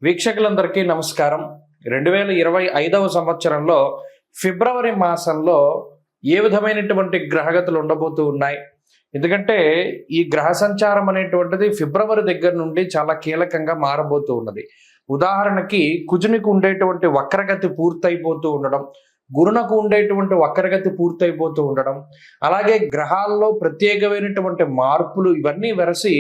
వీక్షకులందరికీ నమస్కారం. 2025వ సంవత్సరంలో ఫిబ్రవరి మాసంలో ఏ విధమైనటువంటి గ్రహగతులు ఉండబోతూ ఉన్నాయి? ఎందుకంటే ఈ గ్రహ సంచారం అనేటువంటిది ఫిబ్రవరి దగ్గర నుండి చాలా కీలకంగా మారబోతూ ఉన్నది. ఉదాహరణకి కుజునికి ఉండేటువంటి వక్రగతి పూర్తయిపోతూ ఉండడం, గురునకు ఉండేటువంటి వక్రగతి పూర్తయిపోతూ ఉండడం, అలాగే గ్రహాల్లో ప్రత్యేకమైనటువంటి మార్పులు ఇవన్నీ వెరసి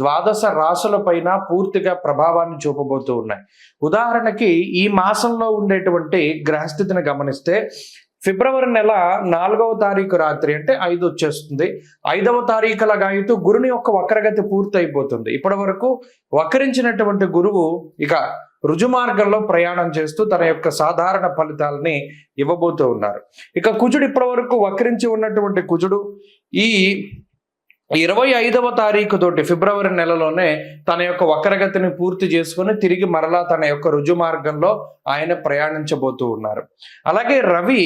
ద్వాదశ రాశుల పైన పూర్తిగా ప్రభావాన్ని చూపబోతూ ఉన్నాయి. ఉదాహరణకి ఈ మాసంలో ఉండేటువంటి గ్రహస్థితిని గమనిస్తే ఫిబ్రవరి నెల 4వ తారీఖు రాత్రి అంటే 5 వచ్చేస్తుంది. 5వ తారీఖుల గాయతూ గురుని యొక్క వక్రగతి పూర్తయిపోతుంది. ఇప్పటి వరకు వక్రించినటువంటి గురువు ఇక రుజుమార్గంలో ప్రయాణం చేస్తూ తన యొక్క సాధారణ ఫలితాలని ఇవ్వబోతూ ఉన్నారు. ఇక కుజుడు ఇప్పటి వరకు వక్రించి ఉన్నటువంటి కుజుడు ఈ 25వ తారీఖు తోటి ఫిబ్రవరి నెలలోనే తన యొక్క వక్రగతిని పూర్తి చేసుకుని తిరిగి మరలా తన యొక్క రుజు మార్గంలో ఆయన ప్రయాణించబోతూ ఉన్నారు. అలాగే రవి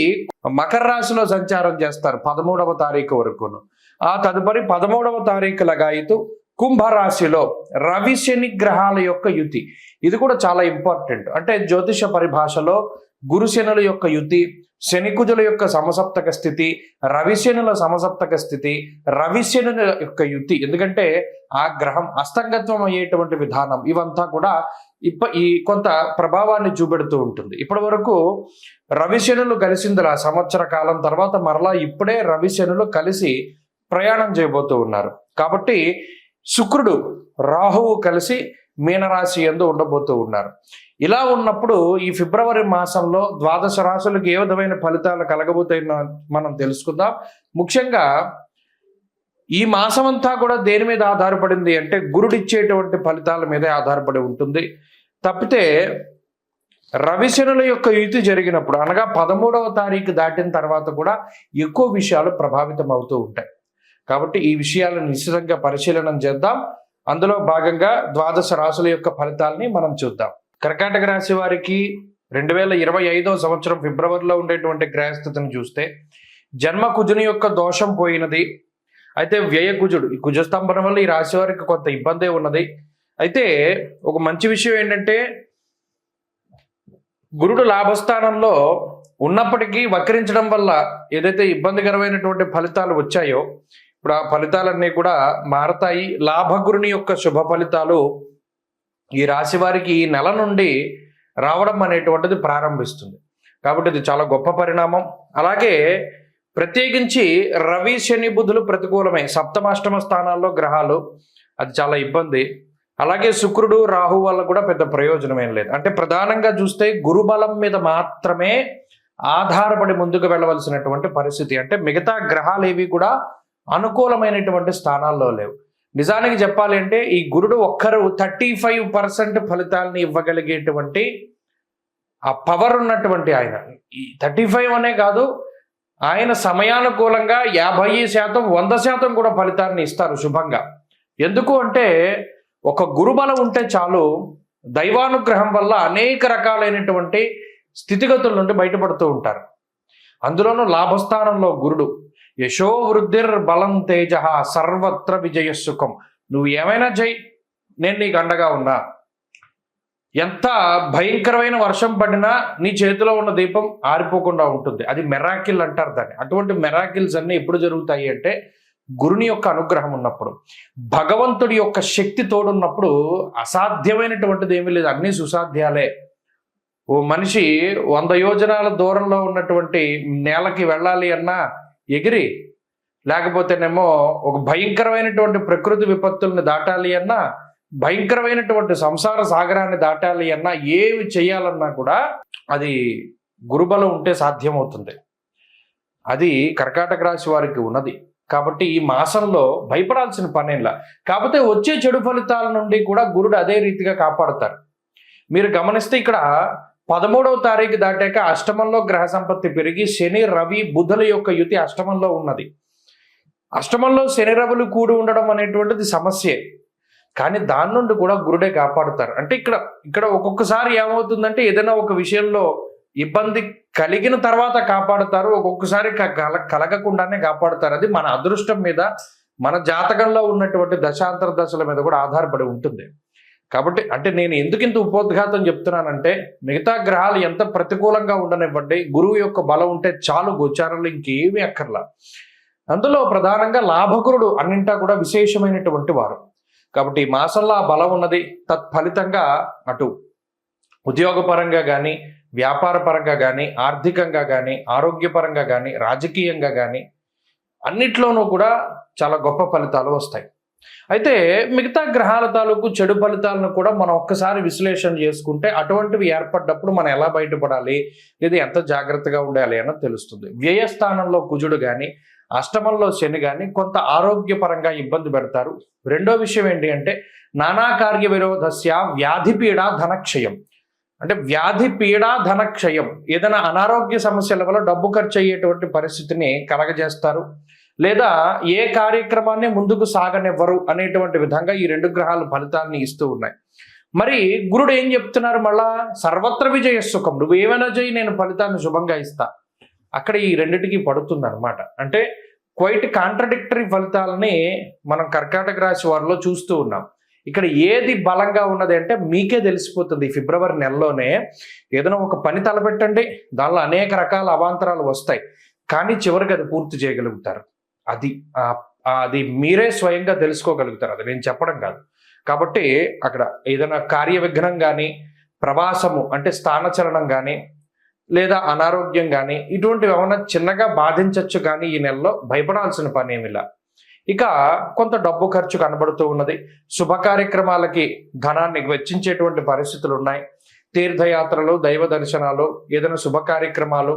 మకర రాశిలో సంచారం చేస్తారు 13వ తారీఖు వరకును. ఆ తదుపరి 13వ తారీఖు లగాయితూ కుంభరాశిలో రవి శని గ్రహాల యొక్క యుతి. ఇది కూడా చాలా ఇంపార్టెంట్. అంటే జ్యోతిష పరిభాషలో గురుశనుల యొక్క యుతి, శనికుజుల యొక్క సమసప్తక స్థితి, రవిశనుల సమసప్తక స్థితి, రవిశనుల యొక్క యుతి. ఎందుకంటే ఆ గ్రహం అస్తంగత్వం అయ్యేటువంటి విధానం ఇవంతా కూడా ఈ కొంత ప్రభావాన్ని చూపెడుతూ ఉంటుంది. ఇప్పటి వరకు రవిశనులు కలిసిందిలా సంవత్సర కాలం తర్వాత మరలా ఇప్పుడే రవిశనులు కలిసి ప్రయాణం చేయబోతూ ఉన్నారు. కాబట్టి శుక్రుడు రాహువు కలిసి మీనరాశి యందు ఉండబోతూ ఉన్నారు. ఇలా ఉన్నప్పుడు ఈ ఫిబ్రవరి మాసంలో ద్వాదశ రాశులకు ఏ విధమైన ఫలితాలు కలగబోతాయో మనం తెలుసుకుందాం. ముఖ్యంగా ఈ మాసం అంతా కూడా దేని మీద ఆధారపడింది అంటే గురుడిచ్చేటువంటి ఫలితాల మీదే ఆధారపడి ఉంటుంది. తప్పితే రవిశనుల యొక్క యుతి జరిగినప్పుడు అనగా 13వ తారీఖు దాటిన తర్వాత కూడా ఎక్కువ విషయాలు ప్రభావితం అవుతూ ఉంటాయి. కాబట్టి ఈ విషయాలను నిశ్చితంగా పరిశీలన చేద్దాం. అందులో భాగంగా ద్వాదశ రాశుల యొక్క ఫలితాలని మనం చూద్దాం. కర్కాటక రాశి వారికి 2025వ సంవత్సరం ఫిబ్రవరిలో ఉండేటువంటి గ్రహస్థితిని చూస్తే జన్మ కుజుని యొక్క దోషం పోయినది. అయితే వ్యయ కుజుడు ఈ కుజస్తంభనం వల్ల ఈ రాశి వారికి కొంత ఇబ్బందే ఉన్నది. అయితే ఒక మంచి విషయం ఏంటంటే గురుడు లాభస్థానంలో ఉన్నప్పటికీ వక్రించడం వల్ల ఏదైతే ఇబ్బందికరమైనటువంటి ఫలితాలు వచ్చాయో ఇప్పుడు ఆ ఫలితాలన్నీ కూడా మారతాయి. లాభగురుని యొక్క శుభ ఫలితాలు ఈ రాశి వారికి ఈ నెల నుండి రావడం అనేటువంటిది ప్రారంభిస్తుంది. కాబట్టి ఇది చాలా గొప్ప పరిణామం. అలాగే ప్రత్యేకించి రవి శని బుధులు ప్రతికూలమే, సప్తమాష్టమ స్థానాల్లో గ్రహాలు, అది చాలా ఇబ్బంది. అలాగే శుక్రుడు రాహు వల్ల కూడా పెద్ద ప్రయోజనం ఏం లేదు. అంటే ప్రధానంగా చూస్తే గురుబలం మీద మాత్రమే ఆధారపడి ముందుకు వెళ్ళవలసినటువంటి పరిస్థితి. అంటే మిగతా గ్రహాలు ఏవి కూడా అనుకూలమైనటువంటి స్థానాల్లో లేవు. నిజానికి చెప్పాలి అంటే ఈ గురుడు ఒక్కరు 35% ఫలితాలని ఇవ్వగలిగేటువంటి ఆ పవర్ ఉన్నటువంటి ఆయన. ఈ 35 అనే కాదు, ఆయన సమయానుకూలంగా 50%, 100% కూడా ఫలితాన్ని ఇస్తారు శుభంగా. ఎందుకు అంటే ఒక గురుబలం ఉంటే చాలు, దైవానుగ్రహం వల్ల అనేక రకాలైనటువంటి స్థితిగతుల నుండి బయటపడుతూ ఉంటారు. అందులోనూ లాభస్థానంలో గురుడు యశో వృద్ధిర్ బలం తేజ సర్వత్ర విజయ సుఖం. నువ్వు ఏమైనా చెయ్యి, నేను నీకు అండగా ఉన్నా. ఎంత భయంకరమైన వర్షం పడినా నీ చేతిలో ఉన్న దీపం ఆరిపోకుండా ఉంటుంది. అది మెరాకిల్ అంటారు దాన్ని. అటువంటి మెరాకిల్స్ అన్నీ ఎప్పుడు జరుగుతాయి అంటే గురుని యొక్క అనుగ్రహం ఉన్నప్పుడు, భగవంతుడి యొక్క శక్తి తోడున్నప్పుడు అసాధ్యమైనటువంటిది ఏమీ లేదు, అన్నీ సుసాధ్యాలే. ఓ మనిషి 100 యోజనాల దూరంలో ఉన్నటువంటి నేలకి వెళ్ళాలి అన్నా ఎగిరి, లేకపోతేనేమో ఒక భయంకరమైనటువంటి ప్రకృతి విపత్తుల్ని దాటాలి అన్నా, భయంకరమైనటువంటి సంసార సాగరాన్ని దాటాలి అన్నా, ఏమి చేయాలన్నా కూడా అది గురుబలం ఉంటే సాధ్యమవుతుంది. అది కర్కాటక రాశి వారికి ఉన్నది. కాబట్టి ఈ మాసంలో భయపడాల్సిన పనేలా. కాకపోతే వచ్చే చెడు ఫలితాల నుండి కూడా గురుడు అదే రీతిగా కాపాడుతారు. మీరు గమనిస్తే ఇక్కడ 13వ తారీఖు దాటాక అష్టమంలో గ్రహ సంపత్తి పెరిగి శని రవి బుధుల యొక్క యుతి అష్టమంలో ఉన్నది. అష్టమంలో శని రవులు కూడి ఉండడం అనేటువంటిది సమస్యే, కానీ దాని నుండి కూడా గురుడే కాపాడుతారు. అంటే ఇక్కడ ఒక్కొక్కసారి ఏమవుతుందంటే ఏదైనా ఒక విషయంలో ఇబ్బంది కలిగిన తర్వాత కాపాడుతారు, ఒక్కొక్కసారి కలగకుండానే కాపాడుతారు. అది మన అదృష్టం మీద, మన జాతకంలో ఉన్నటువంటి దశాంతర దశల మీద కూడా ఆధారపడి ఉంటుంది. కాబట్టి అంటే నేను ఎందుకు ఇంత ఉపోద్ఘాతం చెప్తున్నానంటే, మిగతా గ్రహాలు ఎంత ప్రతికూలంగా ఉండనివ్వండి, గురువు యొక్క బలం ఉంటే చాలు గోచారంలో, ఇంకేమీ అక్కర్లా. అందులో ప్రధానంగా లాభకురుడు అన్నింటా కూడా విశేషమైనటువంటి వారు. కాబట్టి ఈ మాసంలో ఆ బలం ఉన్నది. తత్ఫలితంగా అటు ఉద్యోగపరంగా కానీ, వ్యాపార పరంగా కానీ, ఆర్థికంగా కానీ, ఆరోగ్యపరంగా కానీ, రాజకీయంగా కానీ అన్నిట్లోనూ కూడా చాలా గొప్ప ఫలితాలు వస్తాయి. అయితే మిగతా గ్రహాల తాలూకు చెడు ఫలితాలను కూడా మనం ఒక్కసారి విశ్లేషణ చేసుకుంటే అటువంటివి ఏర్పడ్డప్పుడు మనం ఎలా బయటపడాలి, లేదా ఎంత జాగ్రత్తగా ఉండాలి అన్నది తెలుస్తుంది. వ్యయస్థానంలో కుజుడు కానీ, అష్టమంలో శని కానీ కొంత ఆరోగ్యపరంగా ఇబ్బంది పెడతారు. రెండో విషయం ఏంటి అంటే, నానా కార్య విరోధస్య వ్యాధి పీడ ధనక్షయం. అంటే వ్యాధి పీడ ధనక్షయం, ఏదైనా అనారోగ్య సమస్యల వల్ల డబ్బు ఖర్చు అయ్యేటువంటి పరిస్థితిని కలగజేస్తారు, లేదా ఏ కార్యక్రమాన్ని ముందుకు సాగనివ్వరు అనేటువంటి విధంగా ఈ రెండు గ్రహాలు ఫలితాన్ని ఇస్తూ ఉన్నాయి. మరి గురుడు ఏం చెప్తున్నారు, మళ్ళా సర్వత్ర విజయ సుఖం, నువ్వు ఏమైనా చేయి నేను ఫలితాన్ని శుభంగా ఇస్తా. అక్కడ ఈ రెండిటికి పడుతుంది అనమాట. అంటే క్వైట్ కాంట్రడిక్టరీ ఫలితాలని మనం కర్కాటక రాశి వారిలో చూస్తూ ఉన్నాం. ఇక్కడ ఏది బలంగా ఉన్నది అంటే మీకే తెలిసిపోతుంది. ఫిబ్రవరి నెలలోనే ఏదైనా ఒక పని తలపెట్టండి, దానిలో అనేక రకాల అవాంతరాలు వస్తాయి, కానీ చివరికి అది పూర్తి చేయగలుగుతారు. అది మీరే స్వయంగా తెలుసుకోగలుగుతారు, అది నేను చెప్పడం కాదు. కాబట్టి అక్కడ ఏదైనా కార్య విఘ్నం కానీ, ప్రవాసము అంటే స్థానచలనం కానీ, లేదా అనారోగ్యం కానీ ఇటువంటివి ఏమైనా చిన్నగా బాధించవచ్చు, కానీ ఈ నెలలో భయపడాల్సిన పని ఏమిలా. ఇక కొంత డబ్బు ఖర్చు కనబడుతూ ఉన్నది. శుభ కార్యక్రమాలకి ధనాన్ని వెచ్చించేటువంటి పరిస్థితులు ఉన్నాయి. తీర్థయాత్రలు, దైవ దర్శనాలు, ఏదైనా శుభ కార్యక్రమాలు,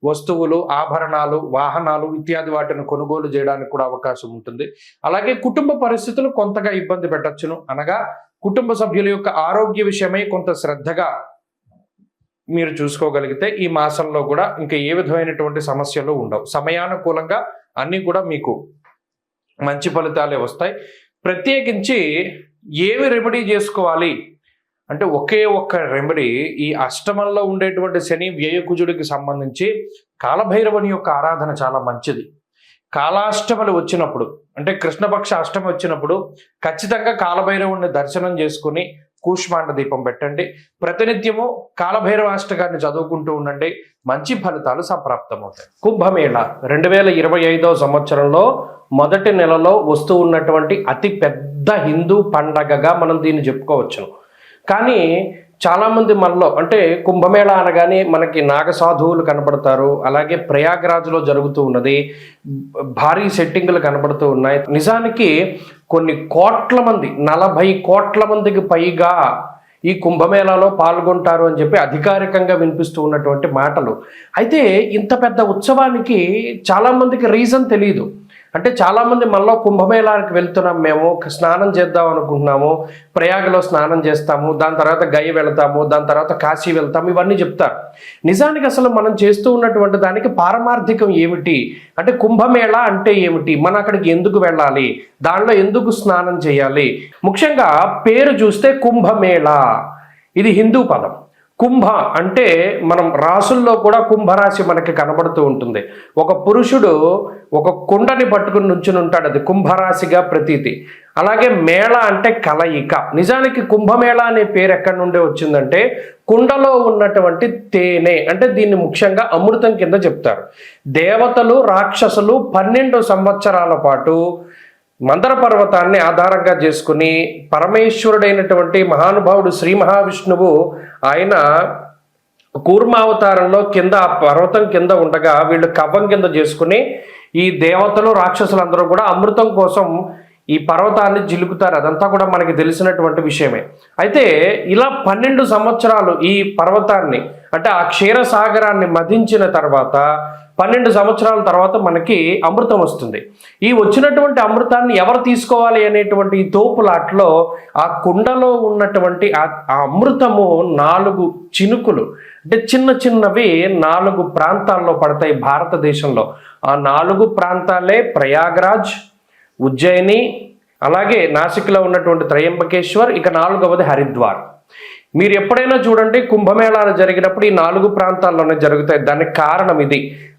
వస్తువులు, ఆభరణాలు, వాహనాలు ఇత్యాది వాటిని కొనుగోలు చేయడానికి కూడా అవకాశం ఉంటుంది. అలాగే కుటుంబ పరిస్థితులు కొంతగా ఇబ్బంది పెట్టచ్చును. అనగా కుటుంబ సభ్యుల యొక్క ఆరోగ్య విషయమై కొంత శ్రద్ధగా మీరు చూసుకోగలిగితే ఈ మాసంలో కూడా ఇంకా ఏ విధమైనటువంటి సమస్యలు ఉండవు. సమయానుకూలంగా అన్నీ కూడా మీకు మంచి ఫలితాలే వస్తాయి. ప్రత్యేకించి ఏమి రెమెడీ చేసుకోవాలి అంటే, ఒకే ఒక్క రెమెడీ, ఈ అష్టమంలో ఉండేటువంటి శని వ్యయకుజుడికి సంబంధించి కాలభైరవుని యొక్క ఆరాధన చాలా మంచిది. కాలాష్టములు వచ్చినప్పుడు అంటే కృష్ణపక్ష అష్టమి వచ్చినప్పుడు ఖచ్చితంగా కాలభైరవుని దర్శనం చేసుకుని కూష్మాండ దీపం పెట్టండి. ప్రతినిత్యము కాలభైరవాష్టకాన్ని చదువుకుంటూ ఉండండి, మంచి ఫలితాలు సంప్రాప్తమవుతాయి. కుంభమేళ 2025 సంవత్సరంలో మొదటి నెలలో వస్తూ ఉన్నటువంటి అతి పెద్ద హిందూ పండగగా మనం దీన్ని చెప్పుకోవచ్చు. కానీ చాలామంది మనలో అంటే కుంభమేళ అనగానే మనకి నాగసాధువులు కనబడతారు, అలాగే ప్రయాగరాజ్లో జరుగుతూ ఉన్నది, భారీ సెట్టింగులు కనబడుతూ ఉన్నాయి. నిజానికి కొన్ని కోట్ల మంది, 40 కోట్ల మందికి పైగా ఈ కుంభమేళాలో పాల్గొంటారు అని చెప్పి అధికారికంగా వినిపిస్తూ ఉన్నటువంటి మాటలు. అయితే ఇంత పెద్ద ఉత్సవానికి చాలామందికి రీజన్ తెలియదు. అంటే చాలామంది మనలో కుంభమేళానికి వెళ్తున్నాం, మేము స్నానం చేద్దాం అనుకుంటున్నాము, ప్రయాగలో స్నానం చేస్తాము, దాని తర్వాత గయ వెళతాము, దాని తర్వాత కాశీ వెళ్తాము, ఇవన్నీ చెప్తారు. నిజానికి అసలు మనం చేస్తూ ఉన్నటువంటి దానికి పారమార్థికం ఏమిటి అంటే, కుంభమేళ అంటే ఏమిటి, మనం అక్కడికి ఎందుకు వెళ్ళాలి, దానిలో ఎందుకు స్నానం చేయాలి. ముఖ్యంగా పేరు చూస్తే కుంభమేళ, ఇది హిందూ పదం. కుంభ అంటే మనం రాసుల్లో కూడా కుంభరాశి మనకి కనబడుతూ ఉంటుంది. ఒక పురుషుడు ఒక కుండని పట్టుకుని నుంచుని ఉంటాడు, అది కుంభరాశిగా ప్రతీతి. అలాగే మేళ అంటే కలయిక. నిజానికి కుంభమేళ అనే పేరు ఎక్కడి నుండి వచ్చిందంటే, కుండలో ఉన్నటువంటి తేనె, అంటే దీన్ని ముఖ్యంగా అమృతం కింద చెప్తారు. దేవతలు, రాక్షసులు 12 సంవత్సరాల పాటు మందర పర్వతాన్ని ఆధారంగా చేసుకుని పరమేశ్వరుడైనటువంటి మహానుభావుడు శ్రీ మహావిష్ణువు ఆయన కూర్మావతారంలో కింద ఆ పర్వతం కింద ఉండగా వీళ్ళు కవ్వం కింద చేసుకుని ఈ దేవతలు, రాక్షసులందరూ కూడా అమృతం కోసం ఈ పర్వతాన్ని జిలుకుతారు. అదంతా కూడా మనకి తెలిసినటువంటి విషయమే. అయితే ఇలా 12 సంవత్సరాలు ఈ పర్వతాన్ని అంటే ఆ క్షీరసాగరాన్ని మధించిన తర్వాత 12 సంవత్సరాల తర్వాత మనకి అమృతం వస్తుంది. ఈ వచ్చినటువంటి అమృతాన్ని ఎవరు తీసుకోవాలి అనేటువంటి ఈ తోపులాట్లో ఆ కుండలో ఉన్నటువంటి ఆ అమృతము 4 చినుకులు అంటే చిన్న చిన్నవి 4 ప్రాంతాల్లో పడతాయి భారతదేశంలో. ఆ 4 ప్రాంతాలే ప్రయాగరాజ్, ఉజ్జయిని, అలాగే నాసిక్లో ఉన్నటువంటి త్రయంబకేశ్వర్, ఇక 4వది హరిద్వార్. మీరు ఎప్పుడైనా చూడండి కుంభమేళాలు జరిగినప్పుడు ఈ 4 ప్రాంతాల్లోనే జరుగుతాయి. దానికి కారణం ఇది.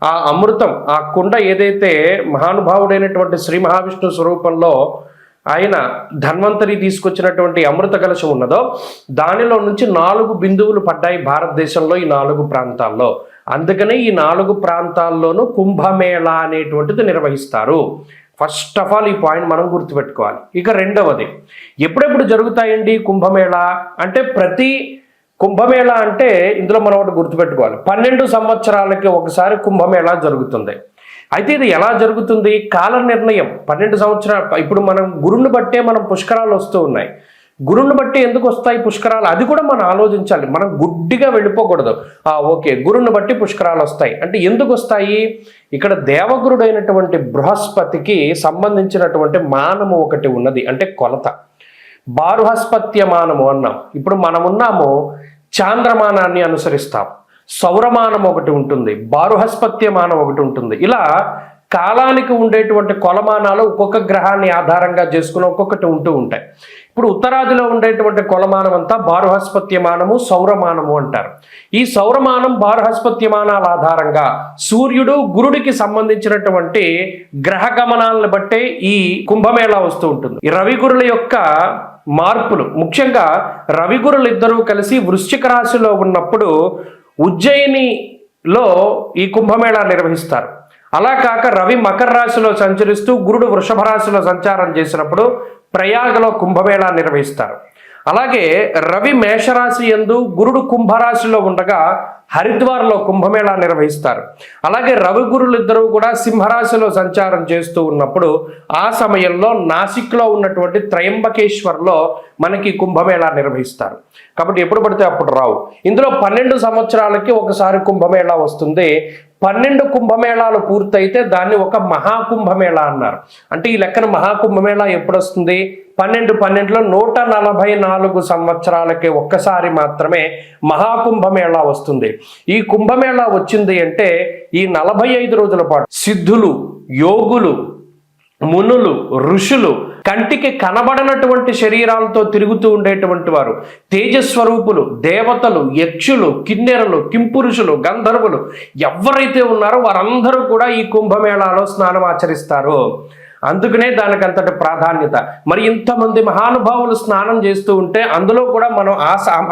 ఆ అమృతం, ఆ కుండ ఏదైతే మహానుభావుడైనటువంటి శ్రీ మహావిష్ణు స్వరూపంలో ఆయన ధన్వంతరి తీసుకొచ్చినటువంటి అమృత కలశం ఉన్నదో దానిలో నుంచి 4 బిందువులు పడ్డాయి భారతదేశంలో ఈ 4 ప్రాంతాల్లో. అందుకనే ఈ 4 ప్రాంతాల్లోనూ కుంభమేళా అనేటువంటిది నిర్వహిస్తారు. ఫస్ట్ ఆఫ్ ఆల్ ఈ పాయింట్ మనం గుర్తుపెట్టుకోవాలి. ఇక రెండవది, ఎప్పుడెప్పుడు జరుగుతాయండి కుంభమేళా అంటే? ప్రతి కుంభమేళా అంటే ఇందులో మనం ఒకటి గుర్తుపెట్టుకోవాలి, 12 సంవత్సరాలకి ఒకసారి కుంభమేళా జరుగుతుంది. అయితే ఇది ఎలా జరుగుతుంది? కాల నిర్ణయం 12 సంవత్సరాలు. ఇప్పుడు మనం గురుని బట్టే మనం పుష్కరాలు వస్తూ ఉన్నాయి. గురుని బట్టి ఎందుకు వస్తాయి పుష్కరాలు? అది కూడా మనం ఆలోచించాలి. మనం గుడ్డిగా వెళ్ళిపోకూడదు. ఓకే, గురుని బట్టి పుష్కరాలు వస్తాయి అంటే ఎందుకు వస్తాయి? ఇక్కడ దేవగురుడైనటువంటి బృహస్పతికి సంబంధించినటువంటి మానము ఒకటి ఉన్నది, అంటే కొలత. బారుహస్పత్య మానము అన్నాం. ఇప్పుడు మనం ఉన్నాము చాంద్రమానాన్ని అనుసరిస్తాం. సౌరమానం ఒకటి ఉంటుంది, బారుహస్పత్యమానం ఒకటి ఉంటుంది. ఇలా కాలానికి ఉండేటువంటి కొలమానాలు ఒక్కొక్క గ్రహాన్ని ఆధారంగా చేసుకుని ఒక్కొక్కటి ఉంటూ ఉంటాయి. ఇప్పుడు ఉత్తరాదిలో ఉండేటువంటి కొలమానం అంతా బారుహస్పత్యమానము, సౌరమానము అంటారు. ఈ సౌరమానం, బారుహస్పత్యమానాల ఆధారంగా సూర్యుడు గురుడికి సంబంధించినటువంటి గ్రహ గమనాలను బట్టే ఈ కుంభమేళా వస్తూ ఉంటుంది. ఈ రవిగురుల యొక్క మార్పులు, ముఖ్యంగా రవిగురులు ఇద్దరూ కలిసి వృశ్చిక రాశిలో ఉన్నప్పుడు ఉజ్జయినిలో ఈ కుంభమేళా నిర్వహిస్తారు. అలా కాక రవి మకర రాశిలో సంచరిస్తూ గురుడు వృషభ రాశిలో సంచారం చేసినప్పుడు ప్రయాగలో కుంభమేళా నిర్వహిస్తారు. అలాగే రవి మేషరాశి యందు గురుడు కుంభరాశిలో ఉండగా హరిద్వార్లో కుంభమేళా నిర్వహిస్తారు. అలాగే రవి గురులు ఇద్దరు కూడా సింహరాశిలో సంచారం చేస్తూ ఉన్నప్పుడు ఆ సమయంలో నాసిక్లో ఉన్నటువంటి త్రయంబకేశ్వర్లో మనకి కుంభమేళా నిర్వహిస్తారు. కాబట్టి ఎప్పుడు పడితే అప్పుడు రావు. ఇందులో 12 సంవత్సరాలకి ఒకసారి కుంభమేళా వస్తుంది. 12 కుంభమేళాలు పూర్తయితే దాన్ని ఒక మహాకుంభమేళా అన్నారు. అంటే ఈ లెక్కన మహాకుంభమేళా ఎప్పుడు వస్తుంది? 12లో 144 సంవత్సరాలకి ఒక్కసారి మాత్రమే మహాకుంభమేళా వస్తుంది. ఈ కుంభమేళా వచ్చింది అంటే ఈ 45 రోజుల పాటు సిద్ధులు, యోగులు, మునులు, ఋషులు, కంటికి కనబడనటువంటి శరీరాలతో తిరుగుతూ ఉండేటువంటి వారు, తేజస్వరూపులు, దేవతలు, యక్షులు, కిన్నెరలు, కింపురుషులు, గంధర్వులు ఎవరైతే ఉన్నారో వారందరూ కూడా ఈ కుంభమేళాలో స్నానం ఆచరిస్తారు. అందుకనే దానికి అంతటి ప్రాధాన్యత. మరి ఇంతమంది మహానుభావులు స్నానం చేస్తూ ఉంటే అందులో కూడా మనం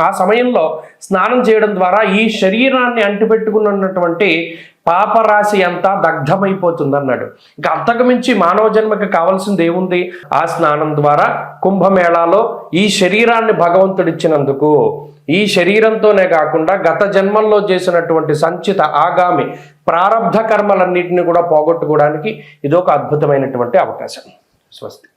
ఆ సమయంలో స్నానం చేయడం ద్వారా ఈ శరీరాన్ని అంటిపెట్టుకున్నటువంటి పాపరాశి అంతా దగ్ధమైపోతుంది అన్నాడు. ఇంకా అంతకు మించి మానవ జన్మకి కావాల్సింది ఏముంది? ఆ స్నానం ద్వారా కుంభమేళాలో ఈ శరీరాన్ని భగవంతుడిచ్చినందుకు, ఈ శరీరంతోనే కాకుండా గత జన్మల్లో చేసినటువంటి సంచిత ఆగామి ప్రారబ్ధ కర్మలన్నింటినీ కూడా పోగొట్టుకోవడానికి ఇదొక అద్భుతమైనటువంటి అవకాశం. స్వస్తి.